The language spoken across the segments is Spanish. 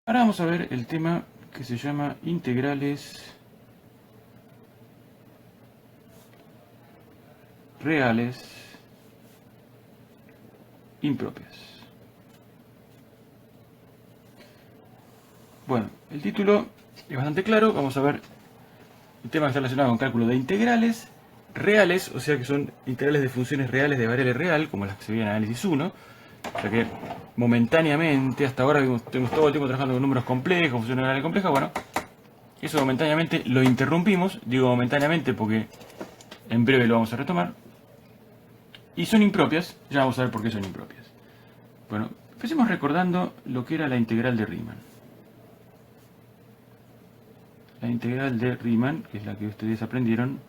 Ahora vamos a ver el tema que se llama integrales reales impropias. Bueno, el título es bastante claro. Vamos a ver el tema que está relacionado con cálculo de integrales reales, o sea que son integrales de funciones reales de variable real, como las que se veían en análisis 1. O sea que momentáneamente, hasta ahora tenemos todo el tiempo trabajando con números complejos, funciones reales complejas. Bueno, eso momentáneamente lo interrumpimos. Digo momentáneamente porque en breve lo vamos a retomar. Y son impropias, ya vamos a ver por qué son impropias. Bueno, empecemos recordando lo que era la integral de Riemann. La integral de Riemann, que es la que ustedes aprendieron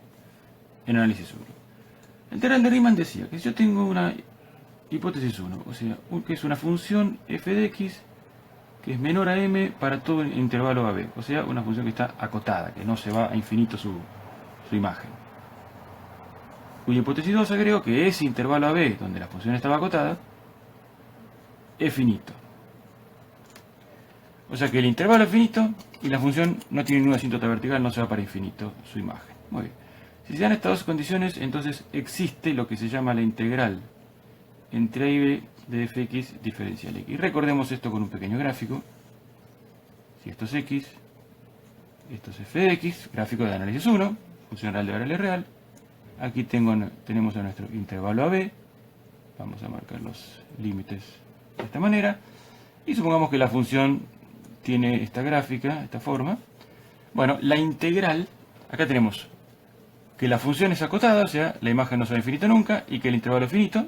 en análisis 1. La integral de Riemann decía que si yo tengo una hipótesis 1, o sea, que es una función f de x que es menor a m para todo el intervalo AB, o sea, una función que está acotada, que no se va a infinito su imagen. Cuya hipótesis 2 agrego que ese intervalo AB, donde la función estaba acotada, es finito. O sea que el intervalo es finito y la función no tiene ninguna asíntota vertical, no se va para infinito su imagen. Muy bien. Si se dan estas dos condiciones, entonces existe lo que se llama la integral entre a y b de fx diferencial x. Y recordemos esto con un pequeño gráfico. Si esto es x, esto es f de x, gráfico de análisis 1, función real de variable real. Aquí tenemos a nuestro intervalo AB. Vamos a marcar los límites de esta manera. Y supongamos que la función tiene esta gráfica, esta forma. Bueno, la integral, acá tenemos que la función es acotada, o sea, la imagen no será infinita nunca, y que el intervalo es finito.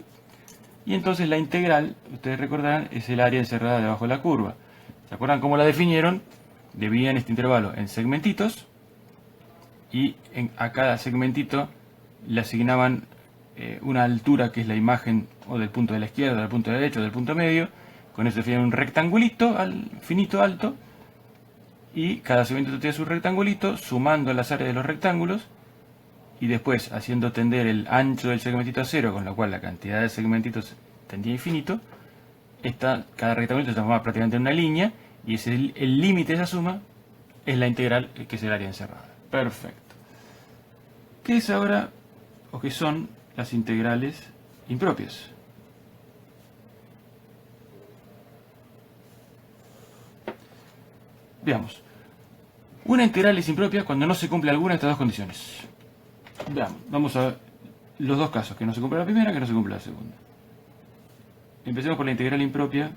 Y entonces la integral, ustedes recordarán, es el área encerrada debajo de la curva. ¿Se acuerdan cómo la definieron? Dividían este intervalo en segmentitos, y a cada segmentito le asignaban una altura que es la imagen o del punto de la izquierda, del punto de la derecha o del punto medio. Con eso definían un rectangulito finito alto, y cada segmento tiene su rectangulito, sumando las áreas de los rectángulos y después haciendo tender el ancho del segmentito a 0, con lo cual la cantidad de segmentitos tendía a infinito. Cada rectangulito se transforma prácticamente en una línea, y el límite de esa suma es la integral, que es el área encerrada. Perfecto. ¿Qué es ahora, o qué son las integrales impropias? Veamos. Una integral es impropia cuando no se cumple alguna de estas dos condiciones. Veamos, vamos a ver los dos casos, que no se cumple la primera, que no se cumple la segunda. Empecemos por la integral impropia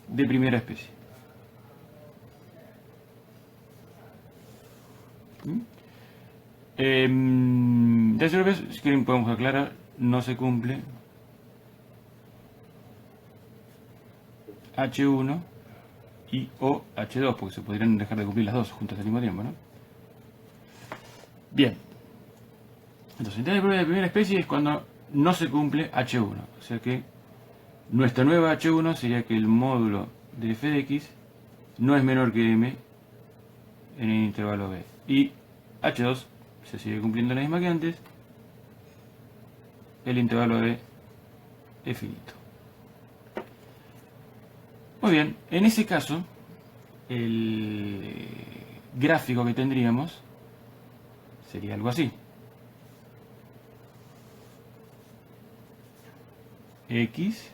de primera especie. De segunda vez, si quieren podemos aclarar, no se cumple H1 y o H2, porque se podrían dejar de cumplir las dos juntas al mismo tiempo, ¿no? Bien. Entonces, integral de primera especie es cuando no se cumple H1. O sea que nuestra nueva H1 sería que el módulo de f de x no es menor que m en el intervalo b. Y H2 se sigue cumpliendo la misma que antes. El intervalo b es finito. Muy bien, en ese caso, el gráfico que tendríamos sería algo así. X,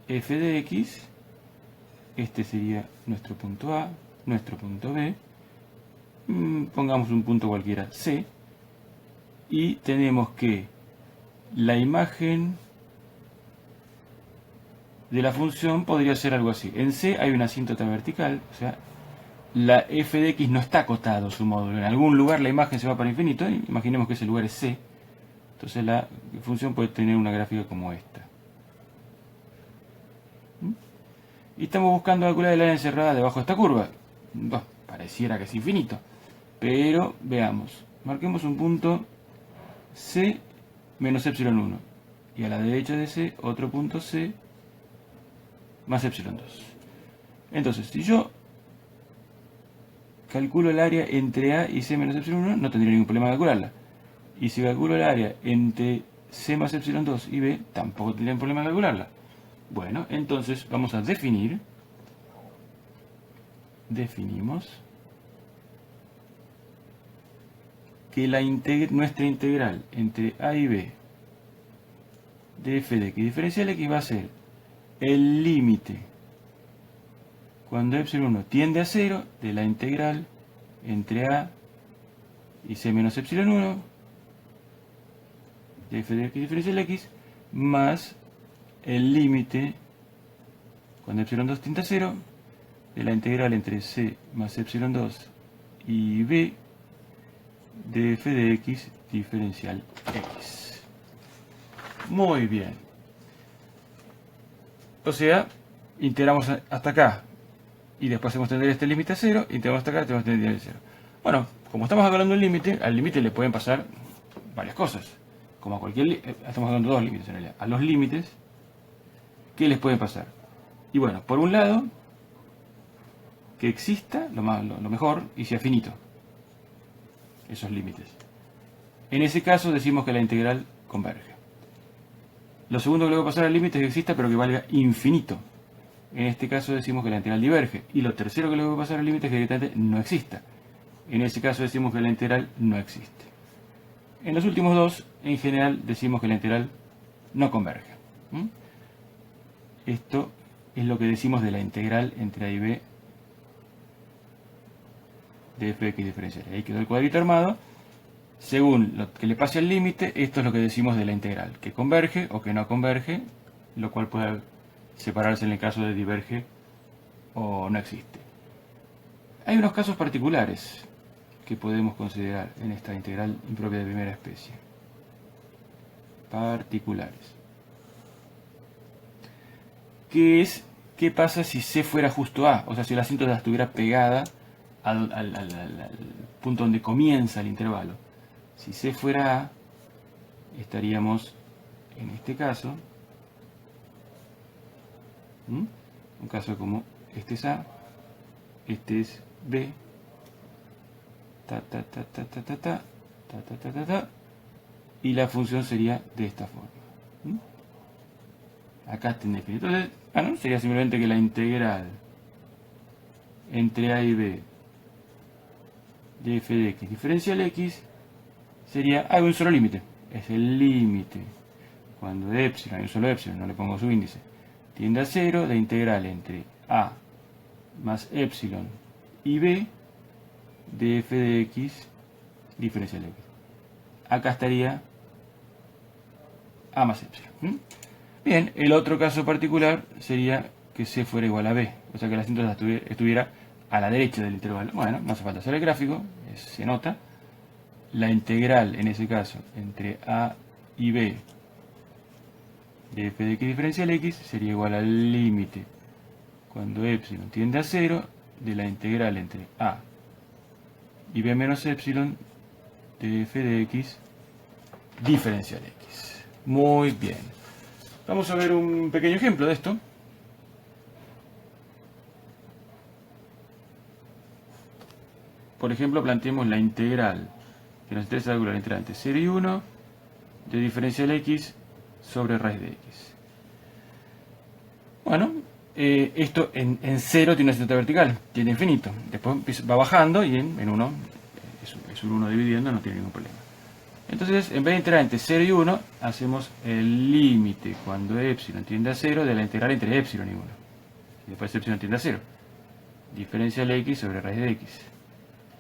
f de x, este sería nuestro punto A, nuestro punto B, pongamos un punto cualquiera, C, y tenemos que la imagen de la función podría ser algo así. En C hay una asíntota vertical, o sea, la f de x no está acotado su módulo. En algún lugar la imagen se va para infinito, y imaginemos que ese lugar es C. Entonces la función puede tener una gráfica como esta. Y estamos buscando calcular el área encerrada debajo de esta curva. Pareciera que es infinito. Pero veamos. Marquemos un punto C menos epsilon 1. Y a la derecha de C otro punto C más epsilon 2. Entonces, si yo calculo el área entre A y C menos epsilon 1, no tendría ningún problema en calcularla. Y si calculo el área entre C más epsilon 2 y B, tampoco tendría problema en calcularla. Bueno, entonces vamos a definimos que nuestra integral entre a y b de f de x diferencial x va a ser el límite cuando epsilon 1 tiende a 0 de la integral entre a y c menos epsilon 1 de f de x diferencial x más el límite cuando epsilon 2 tiende a 0 de la integral entre c más epsilon 2 y b de f de x diferencial x. Muy bien. O sea, integramos hasta acá y después hacemos tender este límite a 0, integramos hasta acá y tenemos que tender a 0. Bueno, como estamos hablando del límite, al límite le pueden pasar varias cosas. Como a cualquier estamos hablando de dos límites en realidad. A los límites, ¿qué les puede pasar? Y bueno, por un lado, que exista lo mejor y sea finito esos límites. En ese caso decimos que la integral converge. Lo segundo que le va a pasar al límite es que exista pero que valga infinito. En este caso decimos que la integral diverge. Y lo tercero que le va a pasar al límite es que directamente no exista. En ese caso decimos que la integral no existe. En los últimos dos, en general, decimos que la integral no converge. Esto es lo que decimos de la integral entre a y b de f de x diferencial. Ahí quedó el cuadrito armado. Según lo que le pase al límite, esto es lo que decimos de la integral, que converge o que no converge, lo cual puede separarse en el caso de diverge o no existe. Hay unos casos particulares que podemos considerar en esta integral impropia de primera especie. Particulares. ¿Qué pasa si C fuera justo A? O sea, si la asíntota estuviera pegada al punto donde comienza el intervalo. Si C fuera A, estaríamos en este caso, un caso como este es A, este es B, y la función sería de esta forma. Acá está indefinido. Entonces, sería simplemente que la integral entre A y B de f de x diferencial x sería, hay un solo límite, es el límite cuando epsilon, hay un solo epsilon, no le pongo su índice, tiende a 0 de integral entre a más epsilon y b de f de x diferencial x. Acá estaría a más epsilon. Bien, el otro caso particular sería que c fuera igual a b, o sea que la asíntota estuviera a la derecha del intervalo. Bueno, no hace falta hacer el gráfico, se nota. La integral, en ese caso, entre a y b de f de x diferencial x sería igual al límite cuando epsilon tiende a 0 de la integral entre a y b menos epsilon de f de x diferencial x. Muy bien. Vamos a ver un pequeño ejemplo de esto. Por ejemplo, planteemos la integral que nos interesa calcular entre 0 y 1 de diferencial x sobre raíz de x. Bueno, esto en 0 tiene una asíntota vertical, tiene infinito. Después va bajando y en 1 es un 1 dividiendo, no tiene ningún problema. Entonces, en vez de integrar entre 0 y 1, hacemos el límite cuando epsilon tiende a 0 de la integral entre epsilon y 1. Y después epsilon tiende a 0. Diferencial x sobre raíz de x.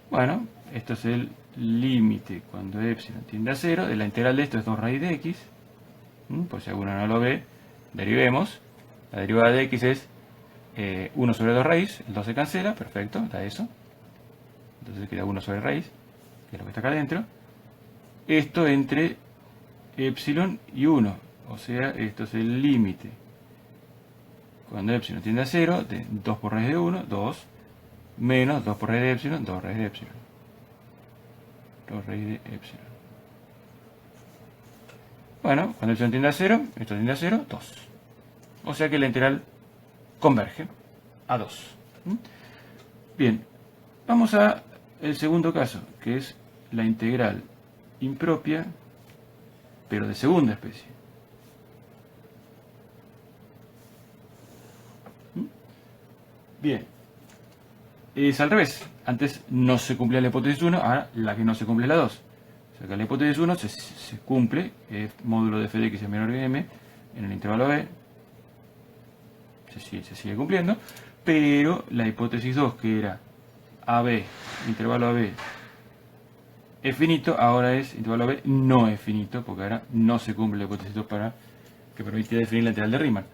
Bueno, esto es el límite cuando epsilon tiende a 0 de la integral de esto es 2 raíz de x. Por si alguno no lo ve, derivemos. La derivada de x es 1 sobre 2 raíz, el 2 se cancela, perfecto, da eso. Entonces queda 1 sobre raíz, que es lo que está acá adentro. Esto entre epsilon y 1, o sea, esto es el límite. Cuando epsilon tiende a 0, de 2 por raíz de 1, 2, menos 2 por raíz de epsilon, 2 raíz de epsilon. 2 raíz de epsilon. Bueno, cuando epsilon tiende a 0, esto tiende a 0, 2. O sea que la integral converge a 2. Bien, vamos a el segundo caso, que es la integral impropia, pero de segunda especie. Bien. Es al revés. Antes no se cumplía la hipótesis 1, ahora la que no se cumple es la 2. O sea que la hipótesis 1 se cumple, es módulo de f de x es menor que m en el intervalo AB. Se sigue cumpliendo. Pero la hipótesis 2, que era AB, intervalo AB, es finito, ahora es intervalo AB no es finito, porque ahora no se cumple la hipótesis 2 para que permitiera definir la integral de Riemann.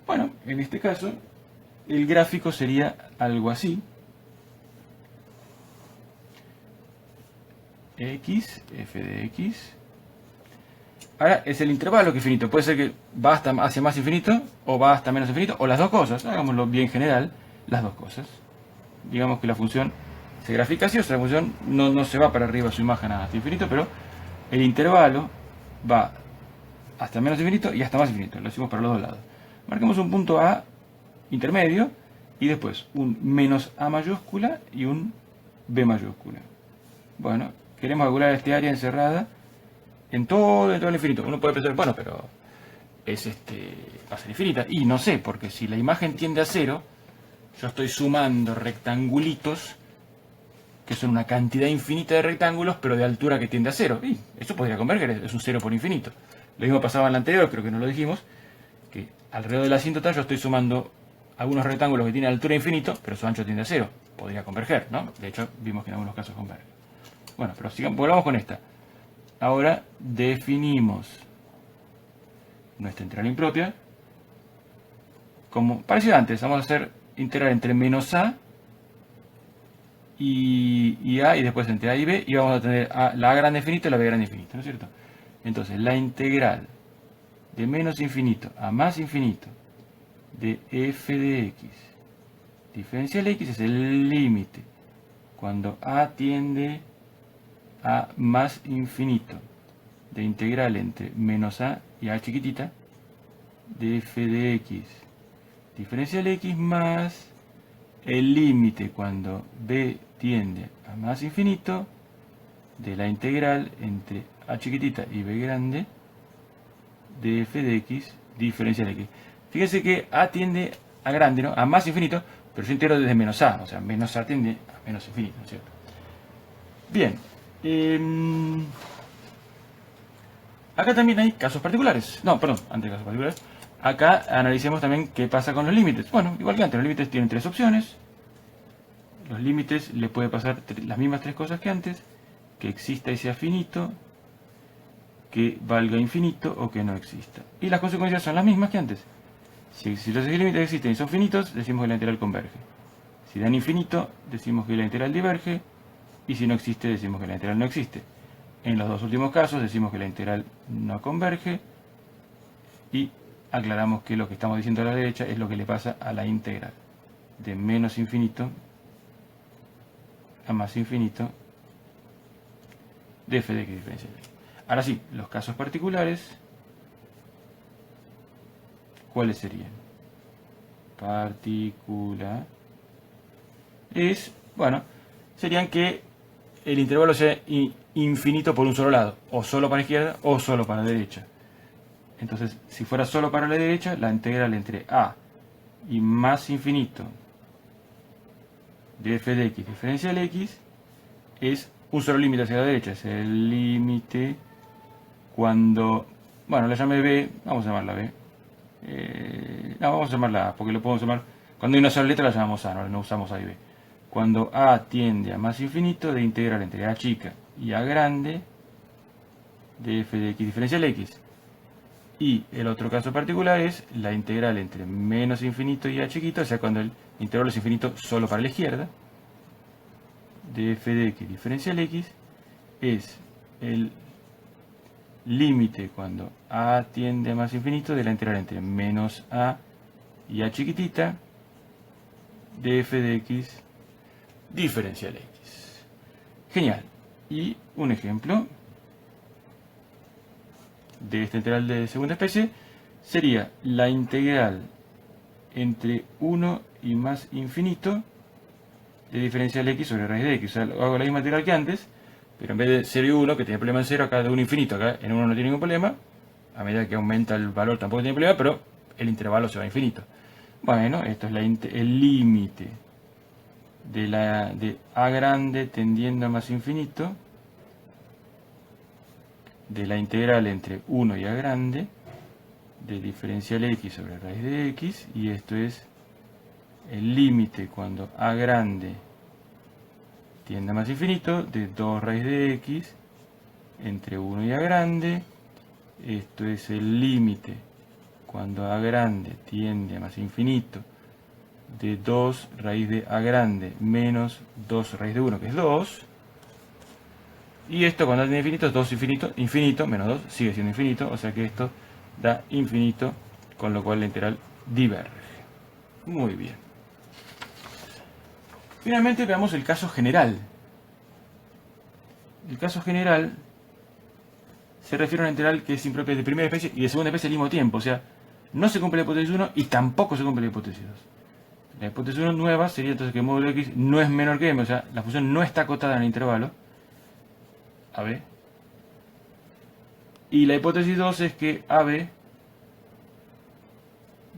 Bueno, en este caso, el gráfico sería algo así. X, f de x. Ahora es el intervalo que es finito. Puede ser que va hasta hacia más infinito o va hasta menos infinito, o las dos cosas. Hagámoslo bien general, las dos cosas. Digamos que la función se grafica así, o sea, la función no se va para arriba su imagen hasta infinito, pero el intervalo va hasta menos infinito y hasta más infinito. Lo hacemos para los dos lados. Marquemos un punto A intermedio y después un menos A mayúscula y un B mayúscula. Bueno, queremos calcular este área encerrada en todo el infinito. Uno puede pensar, bueno, pero va a ser infinita. Y no sé, porque si la imagen tiende a cero, yo estoy sumando rectangulitos, que son una cantidad infinita de rectángulos, pero de altura que tiende a cero. Y eso podría converger, es un cero por infinito. Lo mismo pasaba en la anterior, creo que no lo dijimos, que alrededor de la asíntota yo estoy sumando algunos rectángulos que tienen altura infinito, pero su ancho tiende a cero. Podría converger, ¿no? De hecho, vimos que en algunos casos converge. Bueno, pero volvamos con esta. Ahora definimos nuestra integral impropia como parecido antes. Vamos a hacer integral entre menos a y a, y después entre a y b, y vamos a tener la a grande infinito y la b grande infinito, ¿no es cierto? Entonces la integral de menos infinito a más infinito de f de x diferencial x es el límite cuando a tiende a más infinito de integral entre menos a y a chiquitita de f de x diferencial x más el límite cuando b tiende a más infinito de la integral entre a chiquitita y b grande de f de x diferencial x. Fíjense que a tiende a grande, ¿no? A más infinito, pero yo integro desde menos a, o sea, menos a tiende a menos infinito, ¿no es cierto? Bien. Acá también hay casos particulares. No, perdón, antes de casos particulares. Acá analicemos también qué pasa con los límites. Bueno, igual que antes, los límites tienen tres opciones. Los límites le puede pasar las mismas tres cosas que antes. Que exista y sea finito, que valga infinito o que no exista. Y las consecuencias son las mismas que antes. Si los límites existen y son finitos, decimos que la integral converge. Si dan infinito, decimos que la integral diverge. Y si no existe, decimos que la integral no existe. En los dos últimos casos decimos que la integral no converge. Y aclaramos que lo que estamos diciendo a la derecha es lo que le pasa a la integral. De menos infinito a más infinito de f de x diferencial. Ahora sí, los casos particulares, ¿cuáles serían? Particular es, bueno, serían que el intervalo sea infinito por un solo lado, o solo para la izquierda o solo para la derecha. Entonces, si fuera solo para la derecha, la integral entre a y más infinito de f de x diferencial x es un solo límite hacia la derecha, es el límite cuando, bueno, la llamé b, vamos a llamarla b, no, vamos a llamarla a, porque lo podemos llamar, cuando hay una sola letra la llamamos a, no usamos a y b. Cuando a tiende a más infinito de integral entre a chica y a grande de f de x diferencial x. Y el otro caso particular es la integral entre menos infinito y a chiquito, o sea, cuando el intervalo es infinito solo para la izquierda, de f de x diferencial x, es el límite cuando a tiende a más infinito de la integral entre menos a y a chiquitita, de f de x diferencial x. Genial. Y un ejemplo de esta integral de segunda especie sería la integral entre 1 y más infinito de diferencial x sobre raíz de x. O sea, hago la misma integral que antes, pero en vez de 0 y 1, que tiene problema en 0, acá de 1 infinito, acá en 1 no tiene ningún problema. A medida que aumenta el valor tampoco tiene problema, pero el intervalo se va a infinito. Bueno, esto es el límite de a grande tendiendo a más infinito de la integral entre 1 y a grande de diferencial x sobre raíz de x, y esto es el límite cuando a grande tiende a más infinito de 2 raíz de x entre 1 y a grande. Esto es el límite cuando a grande tiende a más infinito de 2 raíz de a grande menos 2 raíz de 1, que es 2. Y esto cuando tiene infinito es 2 infinito, infinito menos 2 sigue siendo infinito, o sea que esto da infinito, con lo cual la integral diverge. Muy bien. Finalmente veamos el caso general. El caso general se refiere a una integral que es impropia de primera especie y de segunda especie al mismo tiempo, o sea, no se cumple la hipótesis 1 y tampoco se cumple la hipótesis 2. La hipótesis 1 nueva sería entonces que módulo x no es menor que m, o sea, la función no está acotada en el intervalo AB. Y la hipótesis 2 es que AB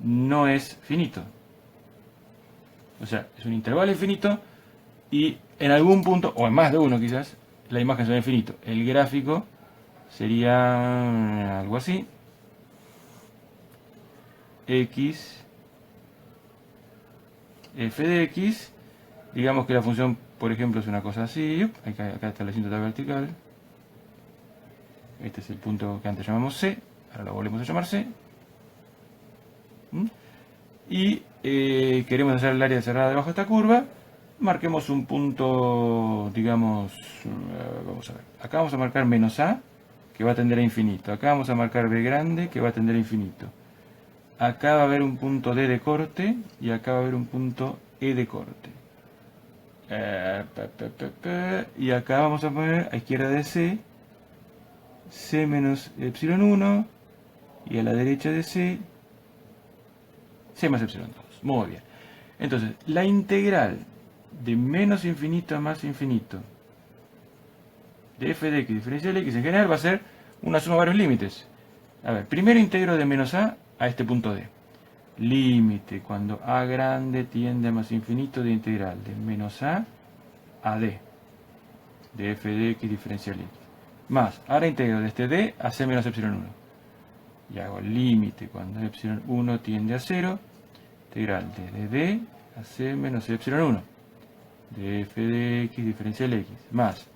no es finito. O sea, es un intervalo infinito y en algún punto, o en más de uno quizás, la imagen será infinito. El gráfico sería algo así. X, f de x. Digamos que la función, por ejemplo, es una cosa así. Acá está la asíntota vertical. Este es el punto que antes llamamos C. Ahora lo volvemos a llamar C. Y queremos hacer el área cerrada debajo de esta curva. Marquemos un punto, digamos, vamos a ver. Acá vamos a marcar menos A, que va a tender a infinito. Acá vamos a marcar B grande, que va a tender a infinito. Acá va a haber un punto D de corte y acá va a haber un punto E de corte. Y acá vamos a poner a izquierda de C, C menos epsilon 1, y a la derecha de C, C más epsilon 2. Muy bien. Entonces, la integral de menos infinito a más infinito de f de x diferencial x en general va a ser una suma de varios límites. A ver, primero integro de menos a este punto D. Límite cuando a grande tiende a más infinito de integral de menos a D de f de x diferencial x. Más, ahora integro de este D a c menos epsilon 1. Y hago límite cuando epsilon 1 tiende a 0. Integral desde D a c menos epsilon 1 de f de x diferencial x. Más,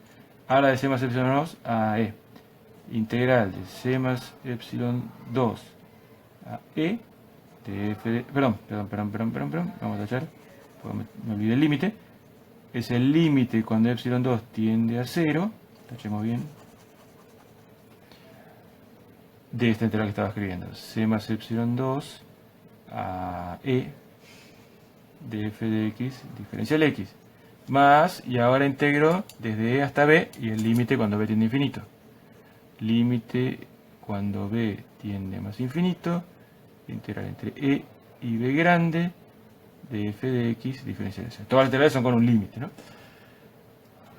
ahora de c más epsilon 2 a e. Integral de c más epsilon 2 a e de f de... Perdón. Vamos a tachar, porque me olvidé el límite. Es el límite cuando epsilon 2 tiende a 0. Tachemos bien. De esta integral que estaba escribiendo. C más epsilon 2 a e de f de x diferencial x. Más, y ahora integro desde e hasta b y el límite cuando b tiende a infinito. Límite cuando b tiende a más infinito. Integral entre e y b grande de f de x diferencial x. Todas las integrales son con un límite, ¿no?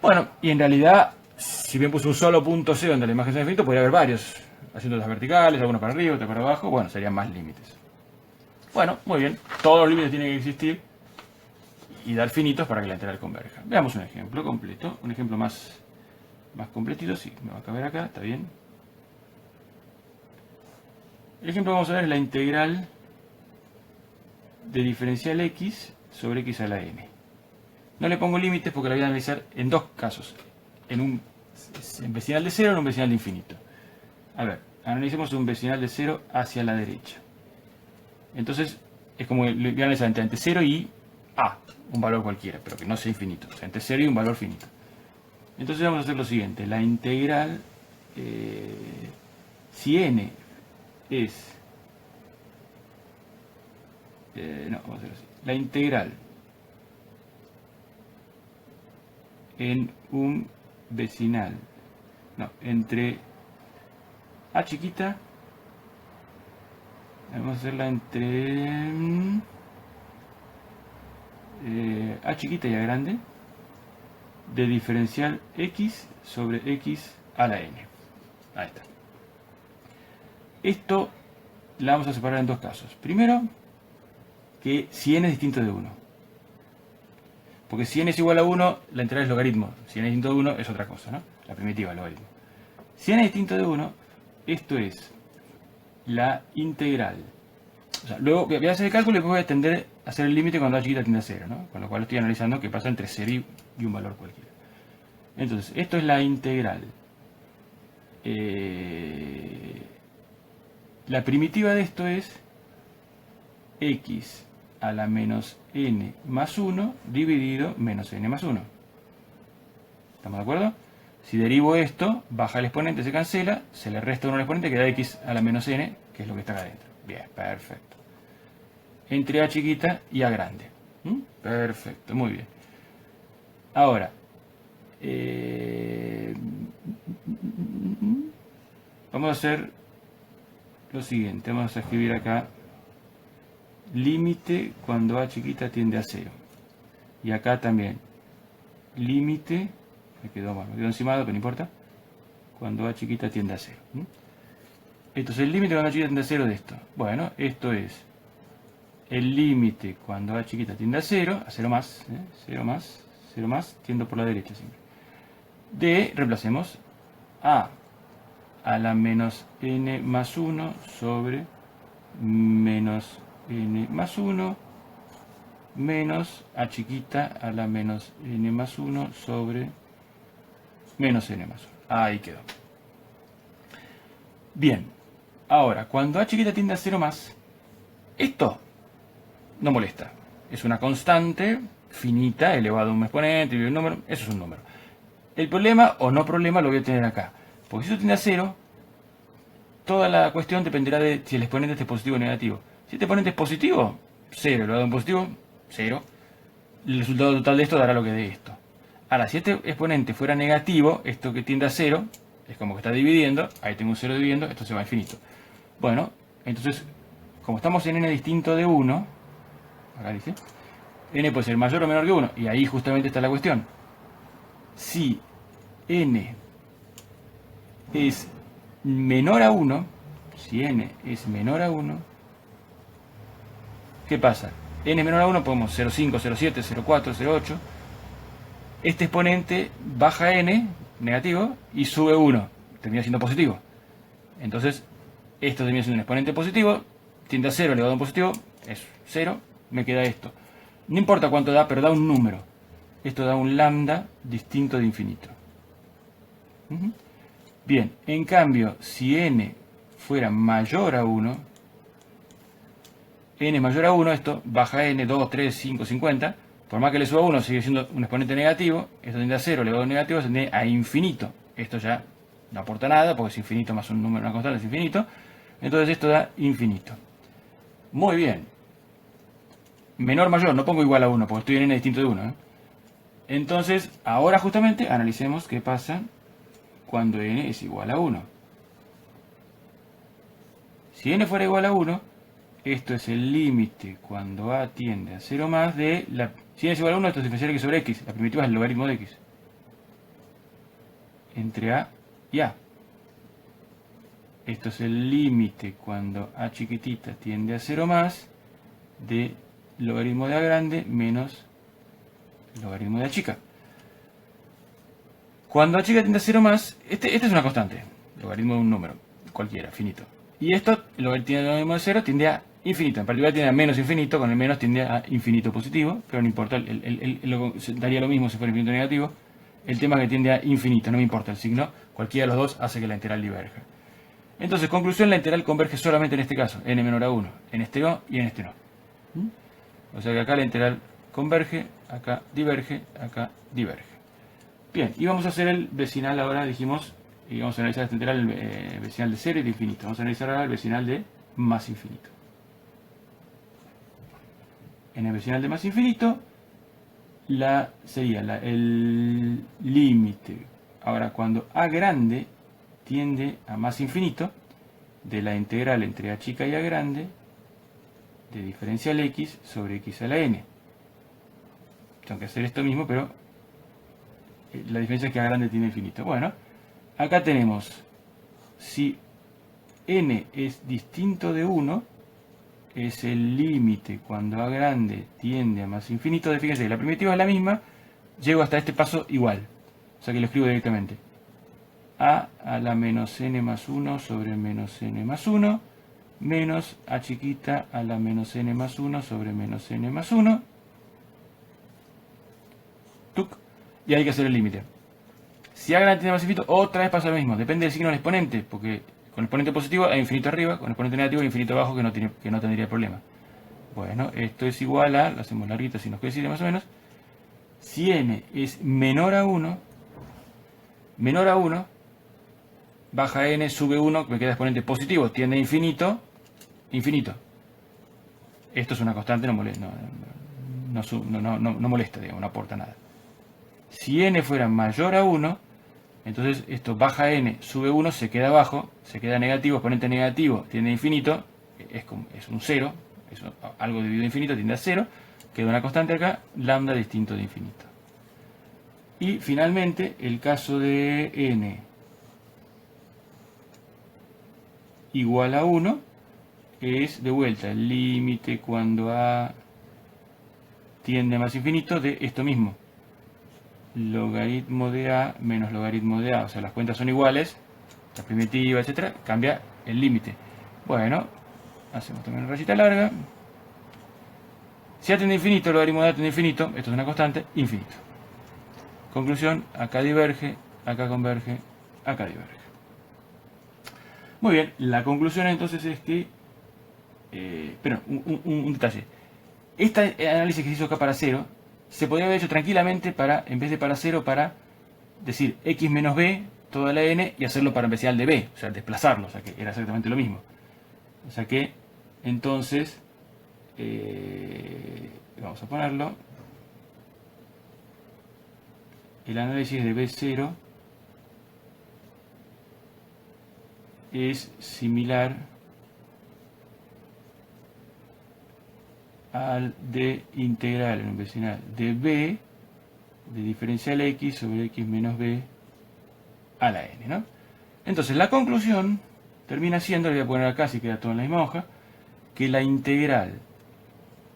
Bueno, y en realidad, si bien puse un solo punto C donde la imagen sea infinito, podría haber varios. Haciendo las verticales, algunos para arriba, otros para abajo. Bueno, serían más límites. Bueno, muy bien. Todos los límites tienen que existir y dar finitos para que la integral converja. Veamos un ejemplo completo. Un ejemplo más completito. Sí, me va a caber acá, está bien. El ejemplo que vamos a ver es la integral de diferencial x sobre x a la n. No le pongo límites porque la voy a analizar en dos casos. En un vecinal de 0 y en un vecinal de infinito. A ver, analicemos un vecinal de 0 hacia la derecha. Entonces, es como voy a analizar entre 0 y a, un valor cualquiera, pero que no sea infinito. O sea, entre 0 y un valor finito. Entonces vamos a hacer lo siguiente. La integral, si n es... vamos a hacerlo así. La integral en un vecinal, entre a chiquita, vamos a hacerla entre a chiquita y a grande, de diferencial x sobre x a la n. Ahí está. Esto la vamos a separar en dos casos. Primero, que si n es distinto de 1. Porque si n es igual a 1, la integral es logaritmo. Si n es distinto de 1 es otra cosa, ¿no? La primitiva, el logaritmo. Si n es distinto de 1, esto es la integral. O sea, luego voy a hacer el cálculo y después voy a tender a hacer el límite cuando a chiquita tiende a 0, ¿no? Con lo cual estoy analizando qué pasa entre 0 y un valor cualquiera. Entonces, esto es la integral. La primitiva de esto es x a la menos n más 1 dividido menos n más 1. ¿Estamos de acuerdo? Si derivo esto, baja el exponente, se cancela, se le resta 1 al exponente, queda x a la menos n, que es lo que está acá adentro. Bien, perfecto. Entre a chiquita y a grande. Perfecto, muy bien. Ahora, vamos a hacer lo siguiente. Vamos a escribir acá límite cuando a chiquita tiende a 0. Y acá también límite, me quedó encimado, pero no importa, cuando a chiquita tiende a 0. Esto es el límite cuando a chiquita tiende a 0 de esto. Bueno, esto es el límite cuando a chiquita tiende a 0 más, 0 más, tiendo por la derecha siempre. De, reemplacemos a la menos n más 1 sobre menos n más 1 menos a chiquita a la menos n más 1 sobre menos n más 1. Ahí quedó. Bien, ahora, cuando a chiquita tiende a 0 más, esto no molesta. Es una constante finita elevado a un exponente y un número. Eso es un número. El problema o no problema lo voy a tener acá. Porque si esto tiende a 0, toda la cuestión dependerá de si el exponente es positivo o negativo. Si este exponente es positivo, 0 elevado a un positivo, 0. El resultado total de esto dará lo que dé esto. Ahora, si este exponente fuera negativo, esto que tiende a 0, es como que está dividiendo, ahí tengo un 0 dividiendo, esto se va a infinito. Bueno, entonces, como estamos en n distinto de 1, acá dice, n puede ser mayor o menor que 1, y ahí justamente está la cuestión. Si n es menor a 1, si n es menor a 1, ¿qué pasa? N es menor a 1, podemos 0,5, 0,7, 0,4, 0,8. Este exponente baja n, negativo, y sube 1, termina siendo positivo. Entonces, esto termina siendo un exponente positivo, tiende a 0 elevado a un positivo, es 0, me queda esto. No importa cuánto da, pero da un número. Esto da un lambda distinto de infinito. Bien, en cambio, si n fuera mayor a 1, n es mayor a 1, esto baja n, 2, 3, 5, 50. Por más que le suba 1, sigue siendo un exponente negativo. Esto tiende a 0, elevado a negativo, se tiende a infinito. Esto ya no aporta nada, porque es infinito más un número, una constante es infinito. Entonces esto da infinito. Muy bien. Menor, mayor, no pongo igual a 1, porque estoy en n distinto de 1. Entonces, ahora justamente analicemos qué pasa cuando n es igual a 1. Si n fuera igual a 1, esto es el límite cuando a tiende a 0 más de la... Si n es igual a 1, esto es diferencial x sobre x. La primitiva es el logaritmo de x. Entre a y a. Esto es el límite cuando a chiquitita tiende a 0 más de logaritmo de a grande menos logaritmo de a chica. Cuando a chica tiende a 0 más, este es una constante, logaritmo de un número, cualquiera, finito. Y esto, el logaritmo de 0 tiende a infinito, en particular tiende a menos infinito, con el menos tiende a infinito positivo, pero no importa, daría lo mismo si fuera infinito negativo. El tema es que tiende a infinito, no me importa el signo, cualquiera de los dos hace que la integral diverja. Entonces, conclusión, la integral converge solamente en este caso, n menor a 1, en este no y en este no. O sea que acá la integral converge, acá diverge, acá diverge. Bien, y vamos a hacer el vecinal ahora, dijimos, y vamos a analizar esta integral, el vecinal de 0 y de infinito. Vamos a analizar ahora el vecinal de más infinito. En el vecinal de más infinito, sería el límite. Ahora, cuando a grande tiende a más infinito, de la integral entre a chica y a grande, de diferencial x sobre x a la n. Tengo que hacer esto mismo, pero la diferencia es que a grande tiene infinito. Bueno, acá tenemos, si n es distinto de 1, es el límite cuando a grande tiende a más infinito. Fíjense, la primitiva es la misma, llego hasta este paso igual. O sea que lo escribo directamente. A la menos n más 1 sobre menos n más 1 menos a chiquita a la menos n más 1 sobre menos n más 1. ¡Tuc! Y hay que hacer el límite. Si a grande tiende a más infinito, otra vez pasa lo mismo. Depende del signo del exponente, porque con el exponente positivo hay infinito arriba, con el exponente negativo hay infinito abajo que no tendría problema. Bueno, esto es igual a, lo hacemos larguito si nos quiere decir más o menos, si n es menor a 1, baja n, sube 1, me queda exponente positivo, tiende a infinito, infinito. Esto es una constante, no molesta, digamos, no aporta nada. Si n fuera mayor a 1, entonces esto baja n, sube 1, se queda abajo, se queda negativo, exponente negativo, tiende a infinito, es un 0, algo dividido a infinito tiende a 0, queda una constante acá, lambda distinto de infinito. Y finalmente, el caso de n igual a 1 es de vuelta el límite cuando a tiende a más infinito de esto mismo. Logaritmo de a menos logaritmo de a, o sea, las cuentas son iguales, la primitiva, etcétera, cambia el límite. Bueno, hacemos también una rayita larga. Si a tiende a infinito, logaritmo de a tiende a infinito, esto es una constante, infinito. Conclusión, acá diverge, acá converge, acá diverge. Muy bien, la conclusión entonces es que, pero un detalle, este análisis que se hizo acá para 0, se podría haber hecho tranquilamente para, en vez de para 0, para decir x menos b, toda la n, y hacerlo paramecial de b, o sea, desplazarlo, o sea que era exactamente lo mismo. O sea que, entonces, vamos a ponerlo, el análisis de b0 es similar al de integral en un vecinal de b de diferencial x sobre x menos b a la n, ¿no? Entonces la conclusión termina siendo, le voy a poner acá si queda todo en la misma hoja, que la integral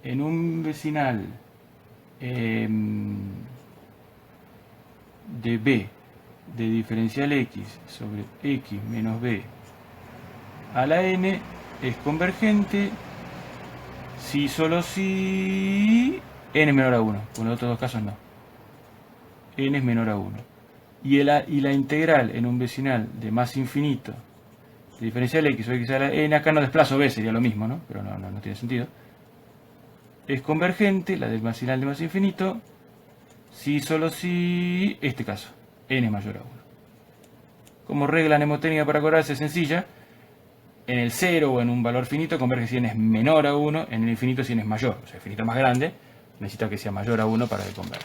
en un vecinal de b de diferencial x sobre x menos b a la n es convergente si solo si n es menor a 1, con los otros dos casos no. N es menor a 1. Y la integral en un vecinal de más infinito de diferencial x o x a la n, acá no desplazo b, sería lo mismo, ¿no? Pero no tiene sentido. Es convergente, la del vecinal de más infinito, si solo si este caso, n es mayor a 1. Como regla mnemotécnica para acordarse es sencilla. En el 0 o en un valor finito converge si n es menor a 1, en el infinito si n es mayor. O sea, el infinito más grande necesita que sea mayor a 1 para que converja.